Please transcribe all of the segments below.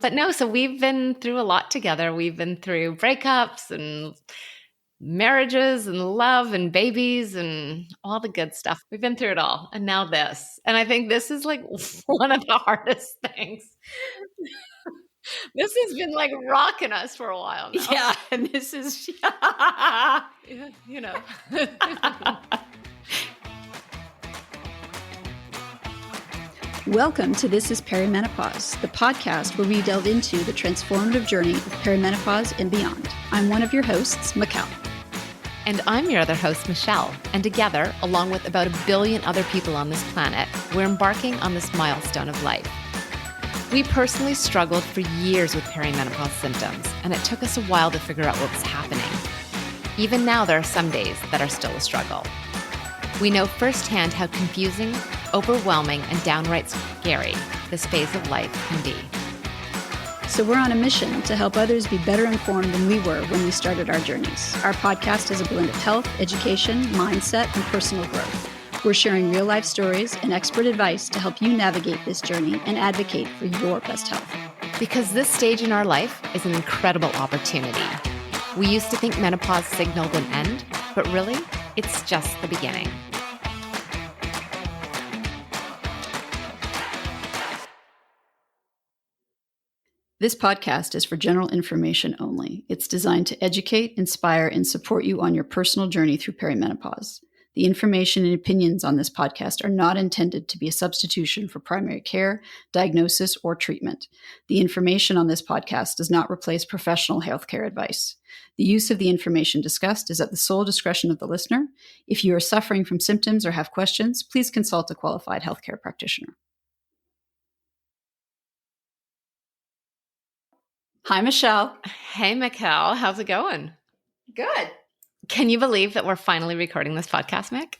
But no, so we've been through a lot together. We've been through breakups and marriages and love and babies and all the good stuff. We've been through it all. And now this. And I think this is like one of the hardest things. This has been like rocking us for a while now. Yeah. And this is, you know. Welcome to This Is Perimenopause, the podcast where we delve into the transformative journey of perimenopause and beyond. I'm one of your hosts, Mikelle. And I'm your other host, Michelle. And together, along with about 1 billion other people on this planet, we're embarking on this milestone of life. We personally struggled for years with perimenopause symptoms, and it took us a while to figure out what was happening. Even now, there are some days that are still a struggle. We know firsthand how confusing, overwhelming, and downright scary this phase of life can be. So we're on a mission to help others be better informed than we were when we started our journeys. Our podcast is a blend of health, education, mindset, and personal growth. We're sharing real-life stories and expert advice to help you navigate this journey and advocate for your best health. Because this stage in our life is an incredible opportunity. We used to think menopause signaled an end, but really, it's just the beginning. This podcast is for general information only. It's designed to educate, inspire, and support you on your personal journey through perimenopause. The information and opinions on this podcast are not intended to be a substitution for primary care, diagnosis, or treatment. The information on this podcast does not replace professional healthcare advice. The use of the information discussed is at the sole discretion of the listener. If you are suffering from symptoms or have questions, please consult a qualified healthcare practitioner. Hi, Michelle. Hey, Mikelle. How's it going? Good. Can you believe that we're finally recording this podcast, Mick?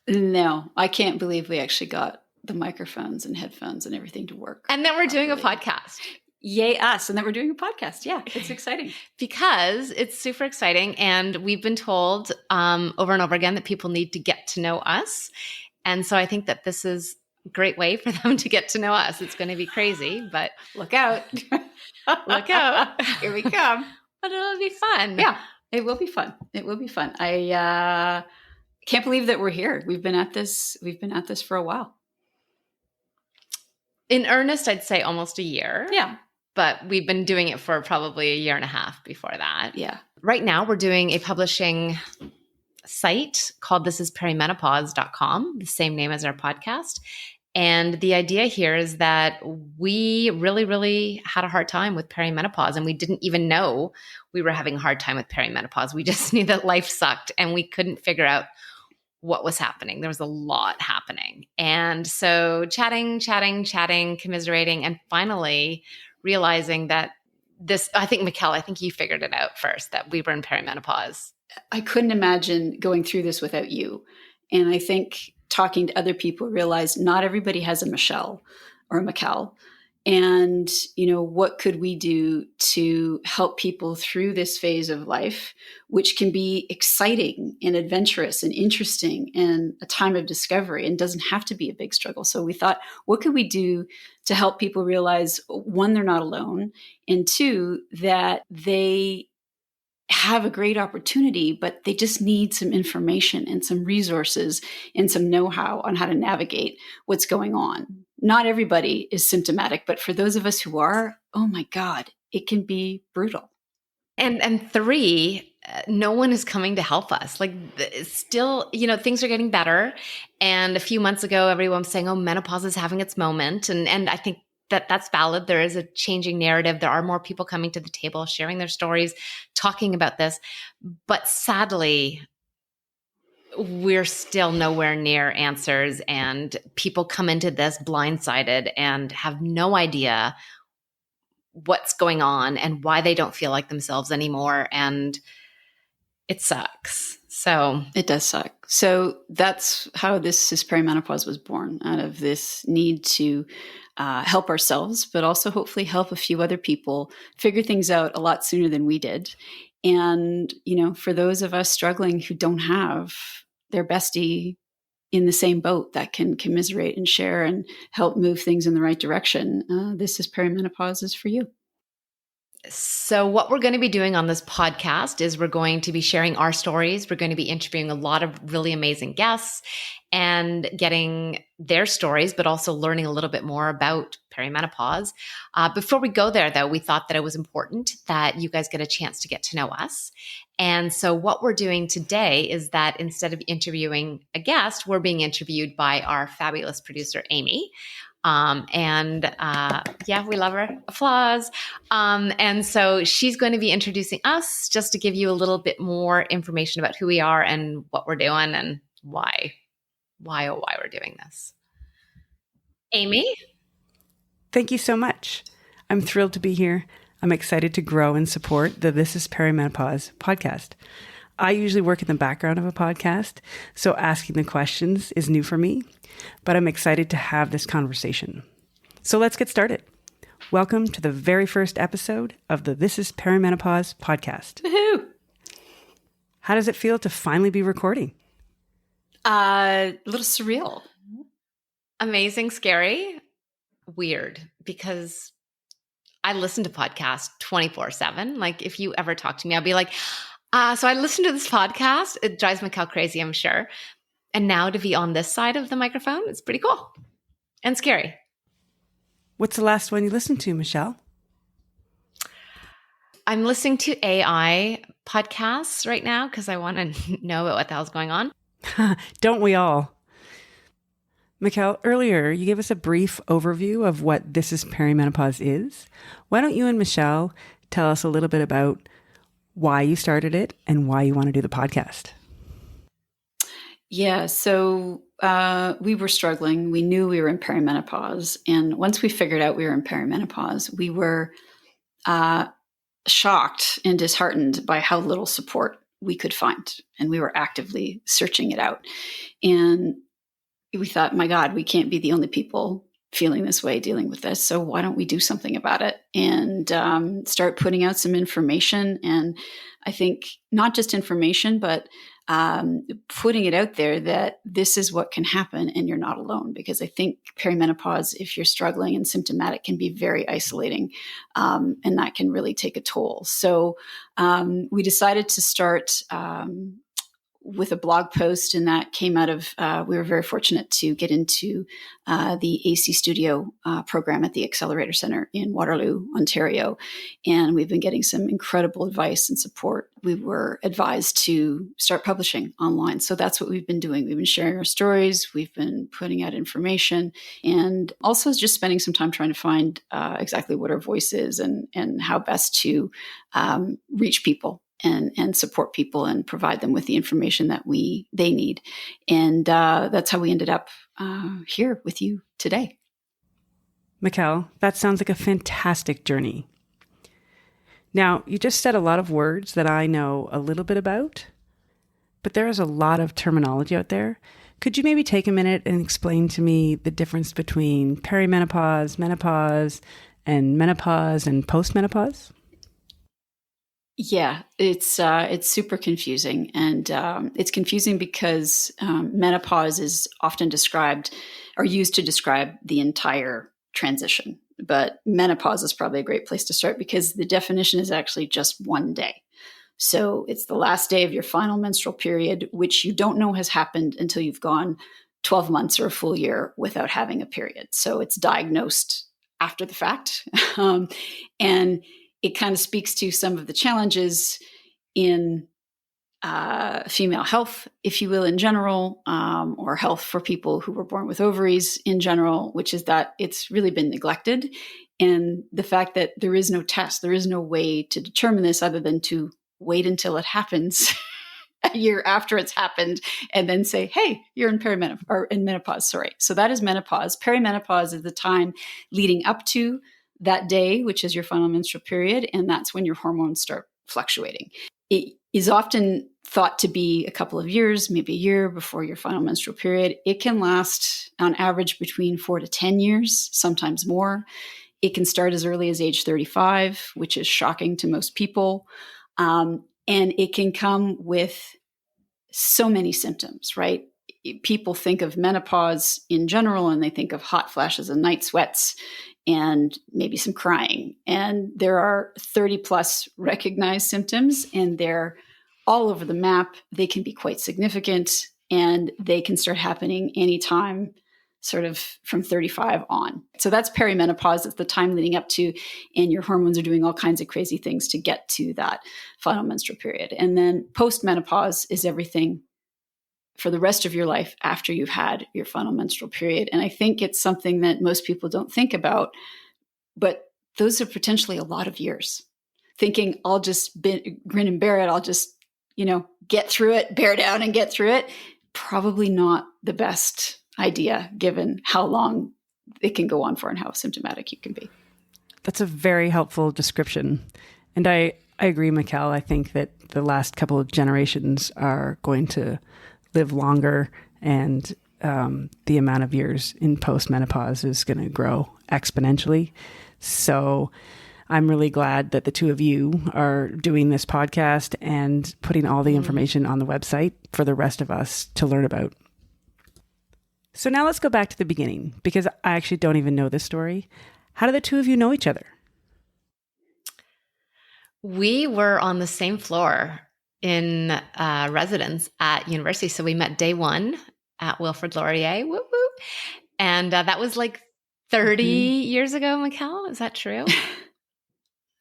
No, I can't believe we actually got the microphones and headphones and everything to work. And then we're doing a podcast. Yay, us. And then we're doing a podcast. Yeah, it's exciting. Because it's super exciting. And we've been told over and over again that people need to get to know us. And so I think that this is a great way for them to get to know us. It's going to be crazy, but look out. Look out. Here we come. But it'll be fun. Yeah, it will be fun. It will be fun. I can't believe that we're here. We've been at this for a while. In earnest, I'd say almost a year. Yeah. But we've been doing it for probably 1.5 years before that. Yeah. Right now, we're doing a publishing site called This Is Perimenopause.com, the same name as our podcast. And the idea here is that we really, really had a hard time with perimenopause, and we didn't even know we were having a hard time with perimenopause. We just knew that life sucked and we couldn't figure out what was happening. There was a lot happening. And so chatting, commiserating, and finally realizing that I think, Mikelle, I think you figured it out first, that we were in perimenopause. I couldn't imagine going through this without you. And I think talking to other people realized not everybody has a Michelle or a Mikelle. And, what could we do to help people through this phase of life, which can be exciting and adventurous and interesting and a time of discovery and doesn't have to be a big struggle. So we thought, what could we do to help people realize, one, they're not alone, and two, that they have a great opportunity, but they just need some information and some resources and some know-how on how to navigate what's going on. Not everybody is symptomatic, but for those of us who are, oh my God, it can be brutal. And three, no one is coming to help us. Like still, things are getting better. And a few months ago, everyone was saying, oh, menopause is having its moment. And I think that's valid. There is a changing narrative. There are more people coming to the table, sharing their stories, talking about this. But sadly, we're still nowhere near answers. And people come into this blindsided and have no idea what's going on and why they don't feel like themselves anymore. And it sucks. So it does suck. So that's how This Is Perimenopause was born, out of this need to help ourselves, but also hopefully help a few other people figure things out a lot sooner than we did. And, for those of us struggling who don't have their bestie in the same boat that can commiserate and share and help move things in the right direction, This Is Perimenopause is for you. So, what we're going to be doing on this podcast is we're going to be sharing our stories. We're going to be interviewing a lot of really amazing guests and getting their stories, but also learning a little bit more about perimenopause. Before we go there, though, we thought that it was important that you guys get a chance to get to know us. And so, what we're doing today is that instead of interviewing a guest, we're being interviewed by our fabulous producer, Amy. Yeah, we love her. Applause. And so she's going to be introducing us just to give you a little bit more information about who we are and what we're doing and why we're doing this. Amy? Thank you so much. I'm thrilled to be here. I'm excited to grow and support the This Is Perimenopause podcast. I usually work in the background of a podcast, so asking the questions is new for me, but I'm excited to have this conversation. So let's get started. Welcome to the very first episode of the This Is Perimenopause podcast. Woohoo! How does it feel to finally be recording? A little surreal. Amazing, scary, weird, because I listen to podcasts 24/7. Like if you ever talk to me, I'll be like, so I listened to this podcast. It drives Mikelle crazy, I'm sure. And now to be on this side of the microphone, it's pretty cool and scary. What's the last one you listened to, Michelle? I'm listening to AI podcasts right now because I want to know about what the hell's going on. Don't we all? Mikelle, earlier you gave us a brief overview of what This Is Perimenopause is. Why don't you and Michelle tell us a little bit about why you started it and why you want to do the podcast? Yeah, so we were struggling. We knew we were in perimenopause. And once we figured out we were in perimenopause, we were shocked and disheartened by how little support we could find. And we were actively searching it out. And we thought, my God, we can't be the only people feeling this way, dealing with this. So why don't we do something about it and start putting out some information? And I think not just information, but putting it out there that this is what can happen and you're not alone. Because I think perimenopause, if you're struggling and symptomatic, can be very isolating, and that can really take a toll. So we decided to start with a blog post, and that came out of, we were very fortunate to get into the AC Studio program at the Accelerator Center in Waterloo, Ontario. And we've been getting some incredible advice and support. We were advised to start publishing online. So that's what we've been doing. We've been sharing our stories. We've been putting out information, and also just spending some time trying to find exactly what our voice is and how best to reach people and support people and provide them with the information that they need. And that's how we ended up here with you today. Mikelle, that sounds like a fantastic journey. Now, you just said a lot of words that I know a little bit about, but there is a lot of terminology out there. Could you maybe take a minute and explain to me the difference between perimenopause, menopause, and post-menopause? Yeah, it's super confusing, and it's confusing because menopause is often described or used to describe the entire transition. But menopause is probably a great place to start because the definition is actually just one day. So it's the last day of your final menstrual period, which you don't know has happened until you've gone 12 months or a full year without having a period. So it's diagnosed after the fact. And it kind of speaks to some of the challenges in female health, if you will, in general, or health for people who were born with ovaries in general, which is that it's really been neglected. And the fact that there is no test, there is no way to determine this other than to wait until it happens a year after it's happened and then say, hey, you're in perimenopause or in menopause. Sorry. So that is menopause. Perimenopause is the time leading up to that day, which is your final menstrual period. And that's when your hormones start fluctuating. It is often thought to be a couple of years, maybe a year before your final menstrual period. It can last on average between 4 to 10 years, sometimes more. It can start as early as age 35, which is shocking to most people. And it can come with so many symptoms, right? People think of menopause in general and they think of hot flashes and night sweats and maybe some crying. And there are 30 plus recognized symptoms, and they're all over the map. They can be quite significant, and they can start happening anytime sort of from 35 on. So that's perimenopause. It's the time leading up to, and your hormones are doing all kinds of crazy things to get to that final menstrual period. And then post-menopause is everything for the rest of your life after you've had your final menstrual period. And I think it's something that most people don't think about, but those are potentially a lot of years. Thinking I'll just grin and bear it, I'll just, get through it, bear down and get through it. Probably not the best idea given how long it can go on for and how symptomatic you can be. That's a very helpful description. And I agree, Mikelle. I think that the last couple of generations are going to live longer, and the amount of years in post-menopause is going to grow exponentially. So I'm really glad that the two of you are doing this podcast and putting all the information on the website for the rest of us to learn about. So now let's go back to the beginning, because I actually don't even know this story. How do the two of you know each other? We were on the same floor in residence at university. So we met day one at Wilfrid Laurier. Whoop, whoop. And that was like 30 years ago, Mikelle. Is that true?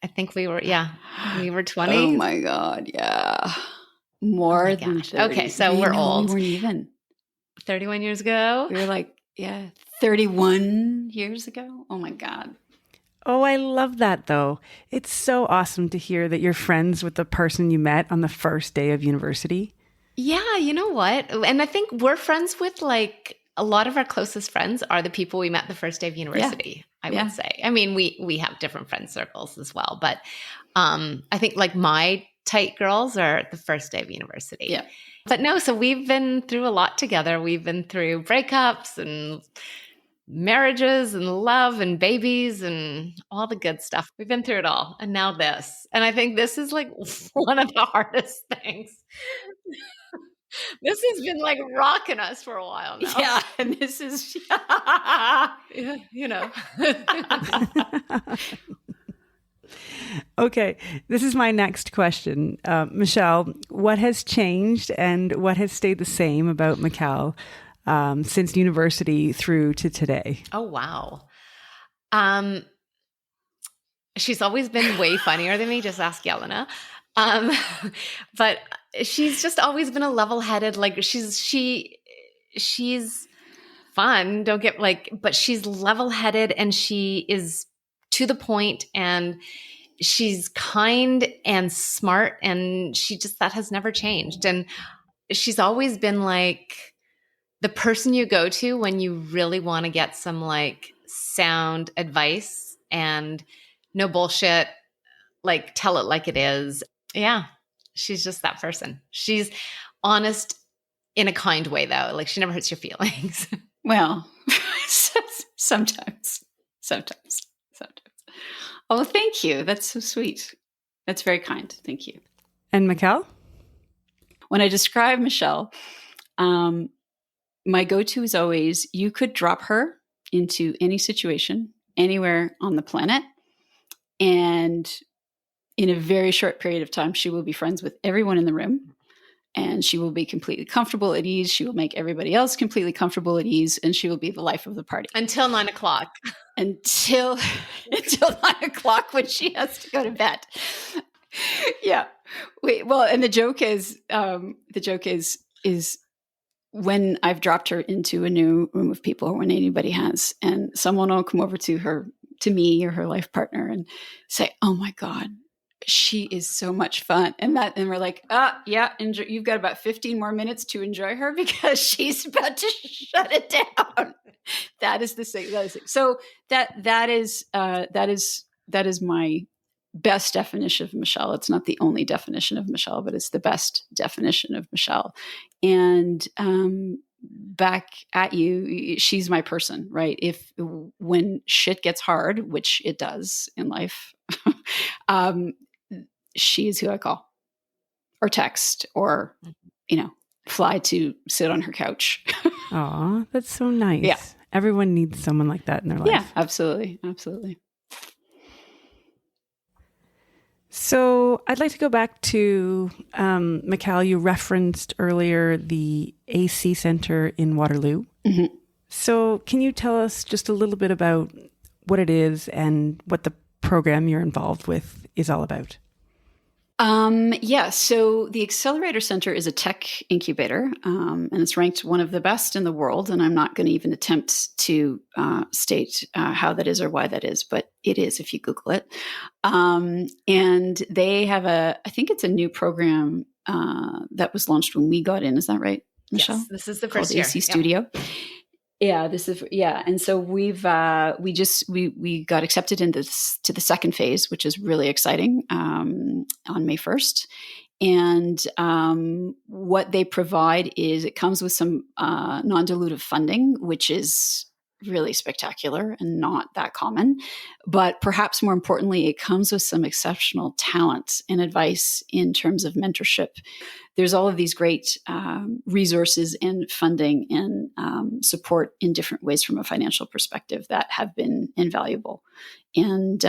I think we were 20. Oh my God. Yeah. More than 30. Okay. So we're old. We weren't even. 31 years ago. We were like, 31 years ago. Oh my God. Oh, I love that though. It's so awesome to hear that you're friends with the person you met on the first day of university. Yeah, you know what? And I think we're friends with like a lot of our closest friends are the people we met the first day of university, I would say. I mean, we have different friend circles as well, but I think like my tight girls are the first day of university. Yeah. But no, so we've been through a lot together. We've been through breakups and marriages and love and babies and all the good stuff. We've been through it all. And now this. And I think this is like one of the hardest things. This has been like rocking us for a while now. Yeah. And this is, Okay. This is my next question. Michelle, what has changed and what has stayed the same about Mikelle since university through to today? Oh, wow. She's always been way funnier than me. Just ask Yelena. But she's just always been a level-headed, like she's fun. But she's level-headed and she is to the point and she's kind and smart and that has never changed. And she's always been like the person you go to when you really want to get some like sound advice and no bullshit, like tell it like it is. Yeah. She's just that person. She's honest in a kind way though. Like she never hurts your feelings. Well, sometimes. Oh, thank you. That's so sweet. That's very kind. Thank you. And Mikelle? When I describe Michelle, my go-to is always, you could drop her into any situation, anywhere on the planet, and in a very short period of time, she will be friends with everyone in the room, and she will be completely comfortable at ease. She will make everybody else completely comfortable at ease, and she will be the life of the party. Until 9 o'clock. Until 9 o'clock when she has to go to bed. Yeah. And the joke is when I've dropped her into a new room of people, or when anybody has, and someone will come over to me or her life partner and say, "Oh my God, she is so much fun." And we're like, enjoy. You've got about 15 more minutes to enjoy her because she's about to shut it down. That is the thing. So that is my best definition of Michelle. It's not the only definition of Michelle, but it's the best definition of Michelle. And back at you, she's my person, right? When shit gets hard, which it does in life, she is who I call, or text, or fly to sit on her couch. Aw, that's so nice. Yeah. Everyone needs someone like that in their life. Yeah, absolutely. Absolutely. So I'd like to go back to, Mikelle, you referenced earlier the AC Center in Waterloo. Mm-hmm. So can you tell us just a little bit about what it is and what the program you're involved with is all about? Yeah, so the Accelerator Center is a tech incubator, and it's ranked one of the best in the world. And I'm not going to even attempt to state how that is or why that is, but it is if you Google it. And they have I think it's a new program that was launched when we got in. Is that right, Michelle? Yes, this is the Called first year. AC Studio. Yeah, and so we got accepted to the second phase, which is really exciting, on May 1st. And what they provide is it comes with some non-dilutive funding, which is really spectacular and not that common. But perhaps more importantly, it comes with some exceptional talent and advice in terms of mentorship. There's all of these great resources and funding and support in different ways from a financial perspective that have been invaluable. And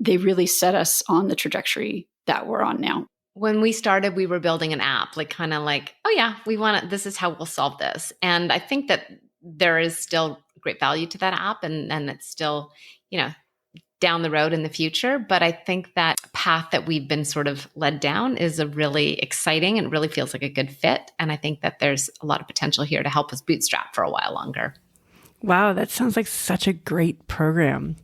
they really set us on the trajectory that we're on now. When we started, we were building an app, kind of like, oh yeah, this is how we'll solve this. And I think that there is still great value to that app, and it's still, down the road in the future. But I think that path that we've been sort of led down is a really exciting and really feels like a good fit. And I think that there's a lot of potential here to help us bootstrap for a while longer. Wow, that sounds like such a great program.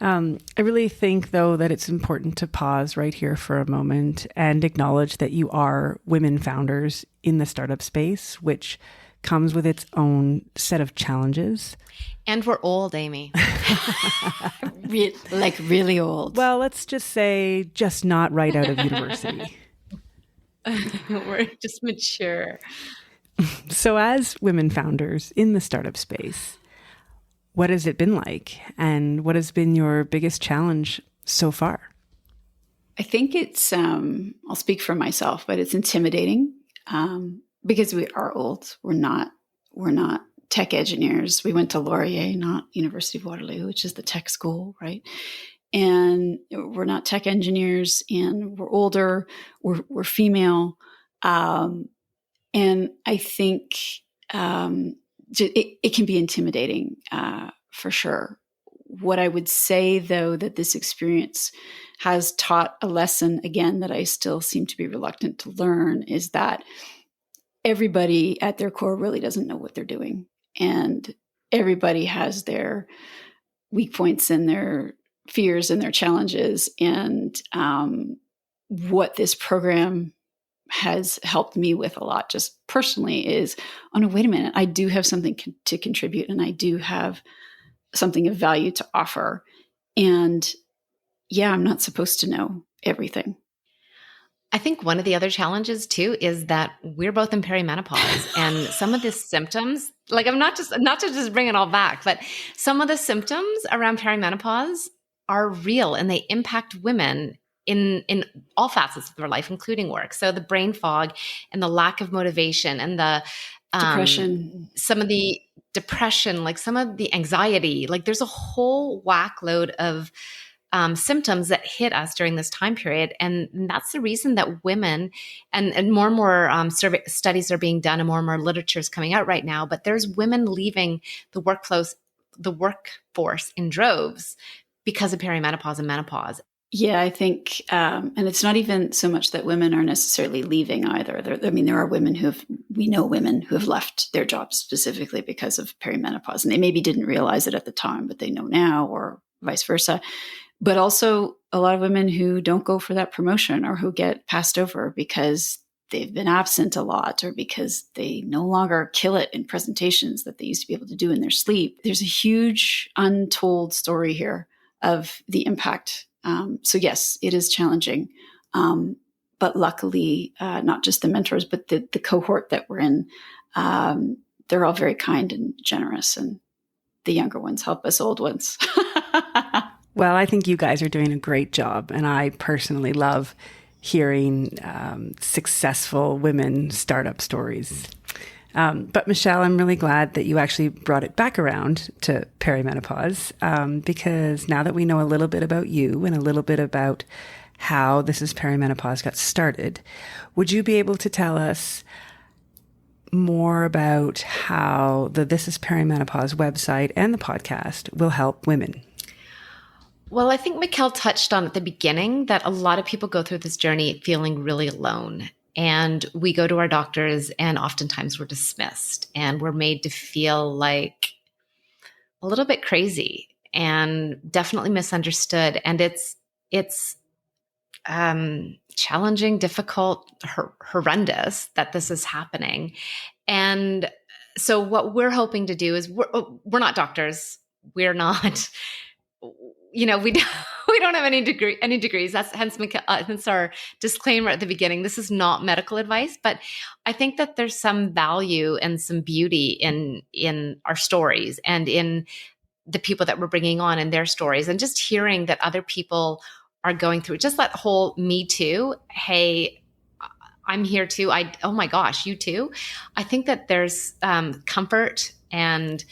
I really think, though, that it's important to pause right here for a moment and acknowledge that you are women founders in the startup space, which comes with its own set of challenges. And we're old, Amy. Really old. Well, let's just say just not right out of university. We're just mature. So as women founders in the startup space, what has it been like? And what has been your biggest challenge so far? I think it's, I'll speak for myself, but it's intimidating because we are old. We're not tech engineers. We went to Laurier, not University of Waterloo, which is the tech school, right? And we're not tech engineers, and we're older. We're female, and I think it can be intimidating for sure. What I would say, though, that this experience has taught a lesson again that I still seem to be reluctant to learn is that everybody at their core really doesn't know what they're doing. And everybody has their weak points and their fears and their challenges. And what this program has helped me with a lot just personally is, oh no, wait a minute, I do have something to contribute, and I do have something of value to offer. And yeah, I'm not supposed to know everything. I think one of the other challenges too is that we're both in perimenopause, and some of the symptoms, I'm not to just bring it all back, but some of the symptoms around perimenopause are real, and they impact women in all facets of their life, including work. So the brain fog and the lack of motivation and the depression, some of the depression, some of the anxiety, there's a whole whack load of symptoms that hit us during this time period. And that's the reason that women and more studies are being done, and more literature is coming out right now, but there's women leaving the workforce in droves because of perimenopause and menopause. Yeah, I think, and it's not even so much that women are necessarily leaving either. There are women we know women who have left their jobs specifically because of perimenopause, and they maybe didn't realize it at the time, but they know now, or vice versa. But also a lot of women who don't go for that promotion, or who get passed over because they've been absent a lot, or because they no longer kill it in presentations that they used to be able to do in their sleep. There's a huge untold story here of the impact. So yes, it is challenging. But luckily, not just the mentors, but the cohort that we're in, they're all very kind and generous, and the younger ones help us old ones. Well, I think you guys are doing a great job, and I personally love hearing successful women startup stories. But Michelle, I'm really glad that you actually brought it back around to perimenopause, because now that we know a little bit about you and a little bit about how This Is Perimenopause got started, would you be able to tell us more about how the This Is Perimenopause website and the podcast will help women? Well, I think Mikelle touched on at the beginning that a lot of people go through this journey feeling really alone. And we go to our doctors and oftentimes we're dismissed and we're made to feel like a little bit crazy and definitely misunderstood. And it's challenging, difficult, horrendous that this is happening. And so what we're hoping to do is we're not doctors. We're not, we don't have any degrees. That's hence our disclaimer at the beginning. This is not medical advice, but I think that there's some value and some beauty in our stories and in the people that we're bringing on and their stories, and just hearing that other people are going through just that whole me too. Hey, I'm here too. Oh my gosh, you too. I think that there's comfort and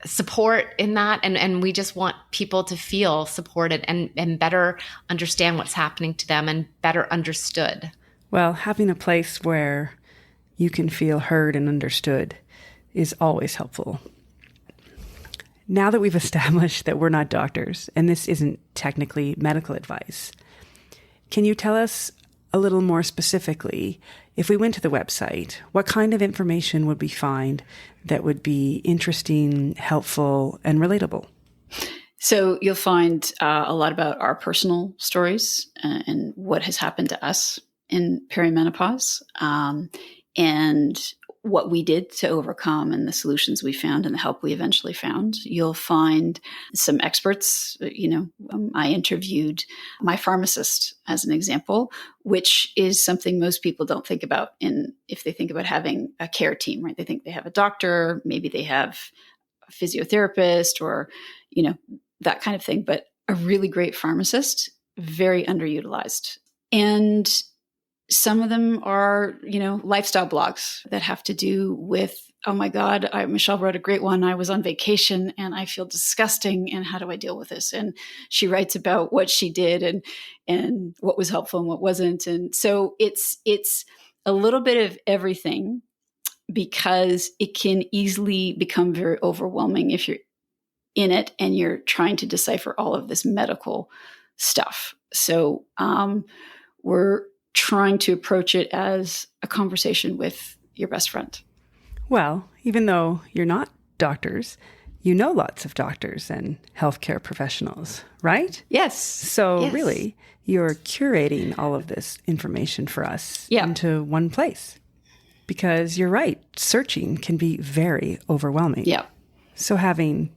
support in that. And we just want people to feel supported and better understand what's happening to them and better understood. Well, having a place where you can feel heard and understood is always helpful. Now that we've established that we're not doctors and this isn't technically medical advice, can you tell us a little more specifically, if we went to the website, what kind of information would we find that would be interesting, helpful, and relatable? So you'll find a lot about our personal stories and what has happened to us in perimenopause, and what we did to overcome and the solutions we found and the help we eventually found. You'll find some experts. I interviewed my pharmacist as an example, which is something most people don't think about if they think about having a care team, right? They think they have a doctor, maybe they have a physiotherapist or, that kind of thing, but a really great pharmacist, very underutilized. And some of them are, lifestyle blogs that have to do with, oh my God, Michelle wrote a great one. I was on vacation and I feel disgusting. And how do I deal with this? And she writes about what she did and what was helpful and what wasn't. And so it's a little bit of everything, because it can easily become very overwhelming if you're in it and you're trying to decipher all of this medical stuff. So we're trying to approach it as a conversation with your best friend. Well, even though you're not doctors, you know lots of doctors and healthcare professionals, right? Yes. So yes. Really, you're curating all of this information for us into one place. Because you're right, searching can be very overwhelming. Yeah. So having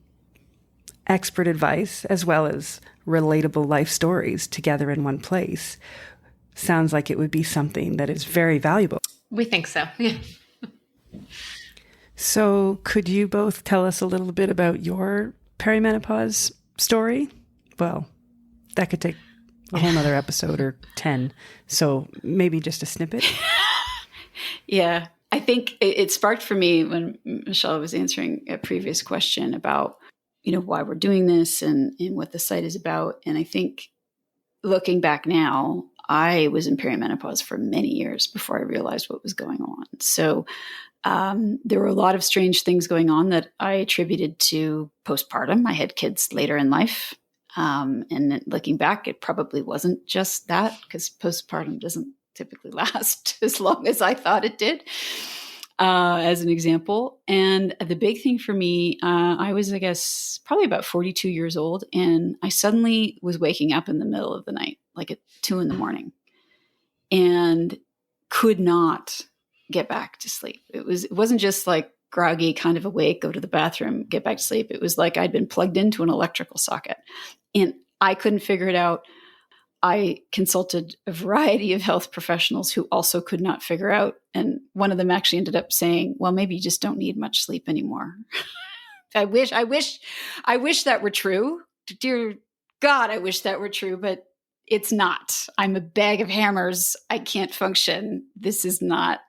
expert advice as well as relatable life stories together in one place sounds like it would be something that is very valuable. We think so. Yeah. So could you both tell us a little bit about your perimenopause story? Well, that could take a whole nother episode or 10. So maybe just a snippet. Yeah. I think it sparked for me when Michelle was answering a previous question about, why we're doing this and what the site is about. And I think looking back now, I was in perimenopause for many years before I realized what was going on. So there were a lot of strange things going on that I attributed to postpartum. I had kids later in life. And then looking back, it probably wasn't just that, because postpartum doesn't typically last as long as I thought it did, as an example. And the big thing for me, I was, I guess, probably about 42 years old. And I suddenly was waking up in the middle of the night, like at 2 a.m, and could not get back to sleep. It wasn't just like groggy, kind of awake, go to the bathroom, get back to sleep. It was like I'd been plugged into an electrical socket and I couldn't figure it out. I consulted a variety of health professionals who also could not figure out. And one of them actually ended up saying, well, maybe you just don't need much sleep anymore. I wish that were true. Dear God, I wish that were true, but it's not. I'm a bag of hammers. I can't function. This is not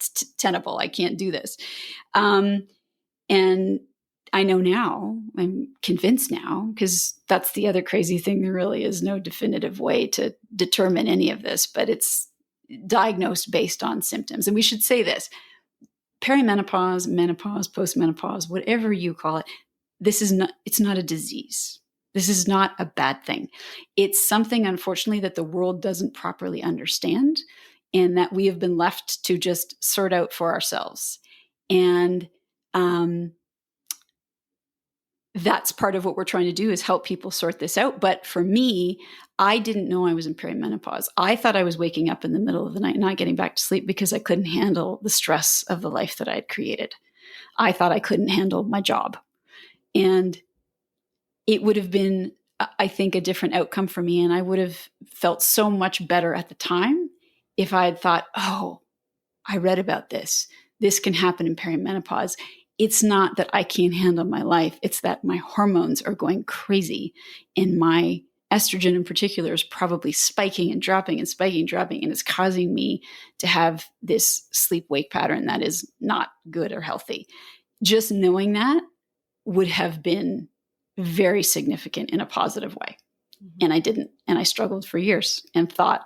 tenable. I can't do this. And I know now, I'm convinced now, because that's the other crazy thing. There really is no definitive way to determine any of this, but it's diagnosed based on symptoms. And we should say this: perimenopause, menopause, postmenopause, whatever you call it, it's not a disease. This is not a bad thing. It's something, unfortunately, that the world doesn't properly understand and that we have been left to just sort out for ourselves. And that's part of what we're trying to do, is help people sort this out. But for me, I didn't know I was in perimenopause. I thought I was waking up in the middle of the night, not getting back to sleep because I couldn't handle the stress of the life that I had created. I thought I couldn't handle my job. And it would have been, I think, a different outcome for me. And I would have felt so much better at the time if I had thought, oh, I read about this. This can happen in perimenopause. It's not that I can't handle my life. It's that my hormones are going crazy. And my estrogen in particular is probably spiking and dropping and spiking and dropping. And it's causing me to have this sleep-wake pattern that is not good or healthy. Just knowing that would have been very significant in a positive way. Mm-hmm. And I didn't. And I struggled for years and thought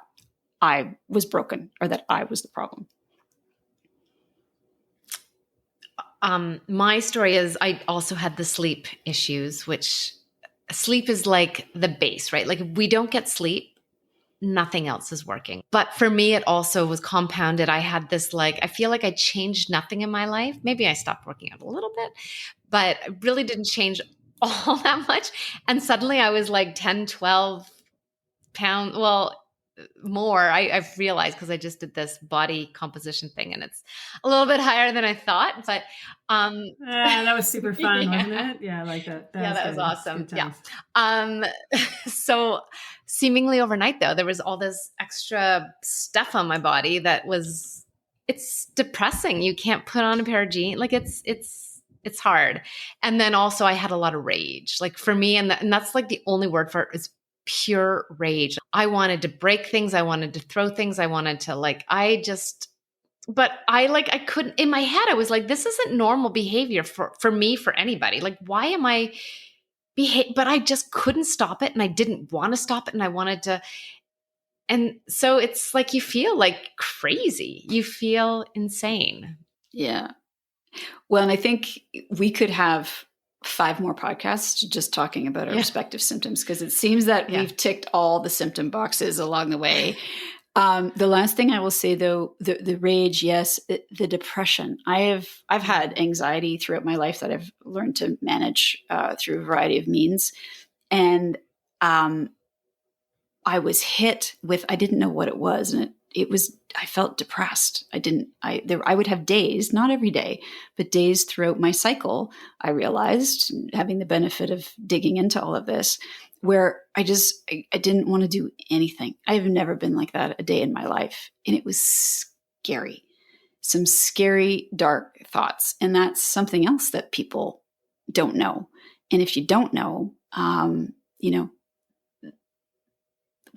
I was broken or that I was the problem. My story is I also had the sleep issues, which sleep is like the base, right? Like if we don't get sleep, nothing else is working. But for me, it also was compounded. I had this, like, I feel like I changed nothing in my life. Maybe I stopped working out a little bit, but I really didn't change all that much. And suddenly I was like 10, 12 pounds. Well, more, I've realized, because I just did this body composition thing and it's a little bit higher than I thought, but that was super fun, yeah. Wasn't it? Yeah, I like that. That was awesome. Yeah. So seemingly overnight though, there was all this extra stuff on my body that was, it's depressing. You can't put on a pair of jeans. Like it's hard. And then also I had a lot of rage, like for me, and that's like the only word for it is pure rage. I wanted to break things. I wanted to throw things. I wanted to but I couldn't, in my head, I was like, this isn't normal behavior for me, for anybody. Like, why am I but I just couldn't stop it. And I didn't want to stop it. And I wanted to. And so it's like, you feel like crazy. You feel insane. Yeah. Well, and I think we could have 5 more podcasts just talking about our respective symptoms, because it seems that we've ticked all the symptom boxes along the way. The last thing I will say, though, the rage, yes, the depression. I've had anxiety throughout my life that I've learned to manage through a variety of means, and I was hit with, I didn't know what it was, and it was, I felt depressed. I would have days, not every day, but days throughout my cycle, I realized, having the benefit of digging into all of this, where I didn't want to do anything. I've never been like that a day in my life. And it was scary. Some scary, dark thoughts. And that's something else that people don't know. And if you don't know,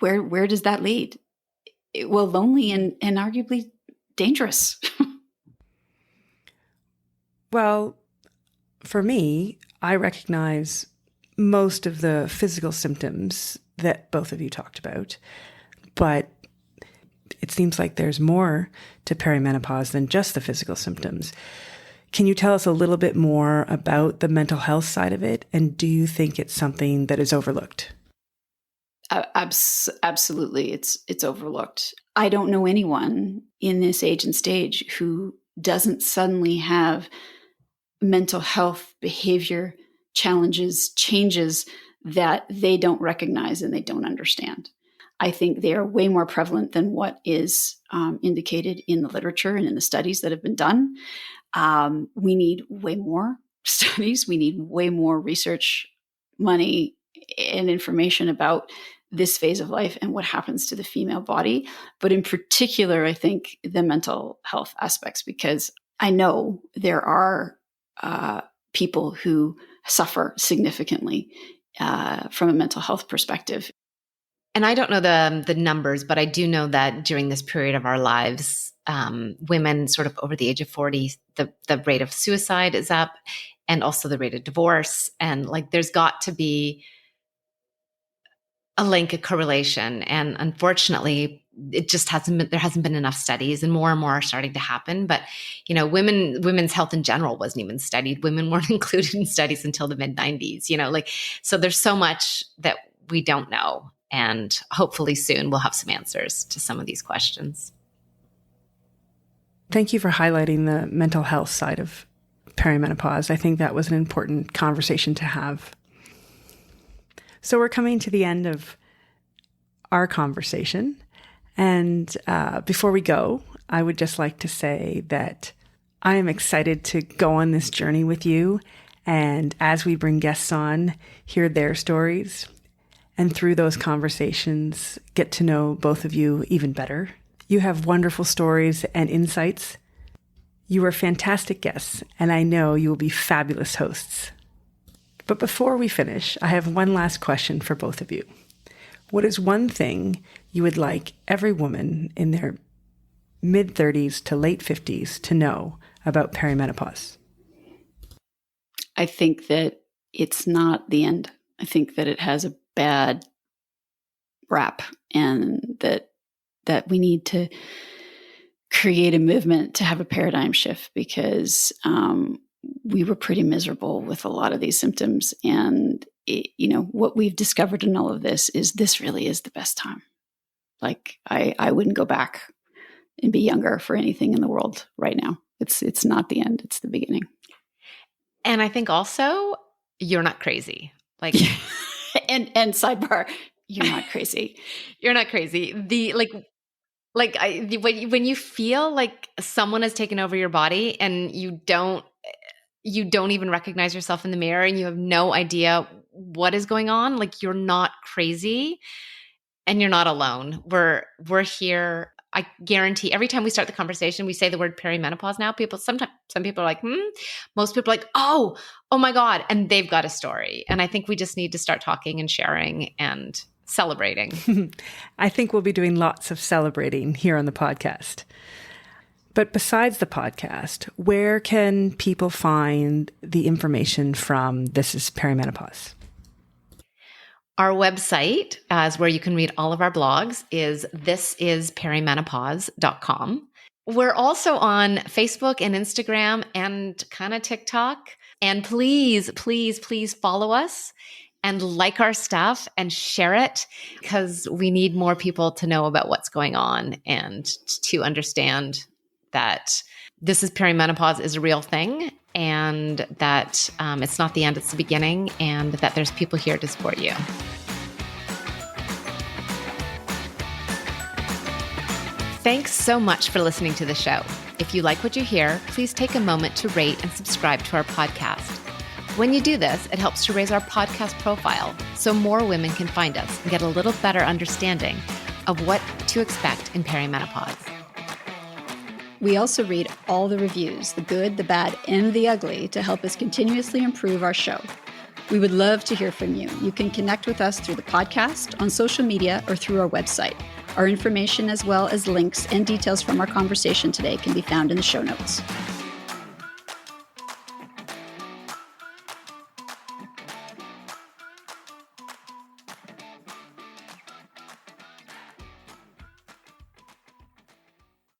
where does that lead? Lonely and arguably dangerous. Well, for me, I recognize most of the physical symptoms that both of you talked about, but it seems like there's more to perimenopause than just the physical symptoms. Can you tell us a little bit more about the mental health side of it? And do you think it's something that is overlooked? Absolutely. It's overlooked. I don't know anyone in this age and stage who doesn't suddenly have mental health behavior challenges, changes that they don't recognize and they don't understand. I think they are way more prevalent than what is indicated in the literature and in the studies that have been done. We need way more studies. We need way more research, money, and information about this phase of life and what happens to the female body. But in particular, I think the mental health aspects, because I know there are people who suffer significantly from a mental health perspective. And I don't know the numbers, but I do know that during this period of our lives, women sort of over the age of 40, the rate of suicide is up, and also the rate of divorce. And like, there's got to be a link, a correlation. And unfortunately, it just there hasn't been enough studies, and more are starting to happen. But, you know, women's health in general wasn't even studied. Women weren't included in studies until the mid 90s, you know, like, so there's so much that we don't know. And hopefully soon we'll have some answers to some of these questions. Thank you for highlighting the mental health side of perimenopause. I think that was an important conversation to have. So we're coming to the end of our conversation. And before we go, I would just like to say that I am excited to go on this journey with you. And as we bring guests on, hear their stories, and through those conversations, get to know both of you even better. You have wonderful stories and insights. You are fantastic guests, and I know you will be fabulous hosts. But before we finish, I have one last question for both of you. What is one thing you would like every woman in their mid-30s to late 50s to know about perimenopause? I think that it's not the end. I think that it has a bad rap, and that we need to create a movement to have a paradigm shift, because we were pretty miserable with a lot of these symptoms. And, what we've discovered in all of this really is the best time. Like, I wouldn't go back and be younger for anything in the world right now. It's not the end. It's the beginning. And I think also, you're not crazy. Like, and sidebar, you're not crazy. You're not crazy. When you feel like someone has taken over your body and you don't even recognize yourself in the mirror, and you have no idea what is going on, like, you're not crazy and you're not alone. We're here. I guarantee every time we start the conversation, we say the word perimenopause now. Some people are like, most people are like, oh my God. And they've got a story. And I think we just need to start talking and sharing and celebrating. I think we'll be doing lots of celebrating here on the podcast. But besides the podcast, where can people find the information from This Is Perimenopause? Our website, is where you can read all of our blogs, is thisisperimenopause.com. We're also on Facebook and Instagram and kind of TikTok. And please, please, please follow us and like our stuff and share it, because we need more people to know about what's going on and to understand that This Is Perimenopause is a real thing, and that it's not the end, it's the beginning, and that there's people here to support you. Thanks so much for listening to the show. If you like what you hear, please take a moment to rate and subscribe to our podcast. When you do this, it helps to raise our podcast profile so more women can find us and get a little better understanding of what to expect in perimenopause. We also read all the reviews, the good, the bad, and the ugly, to help us continuously improve our show. We would love to hear from you. You can connect with us through the podcast, on social media, or through our website. Our information, as well as links and details from our conversation today, can be found in the show notes.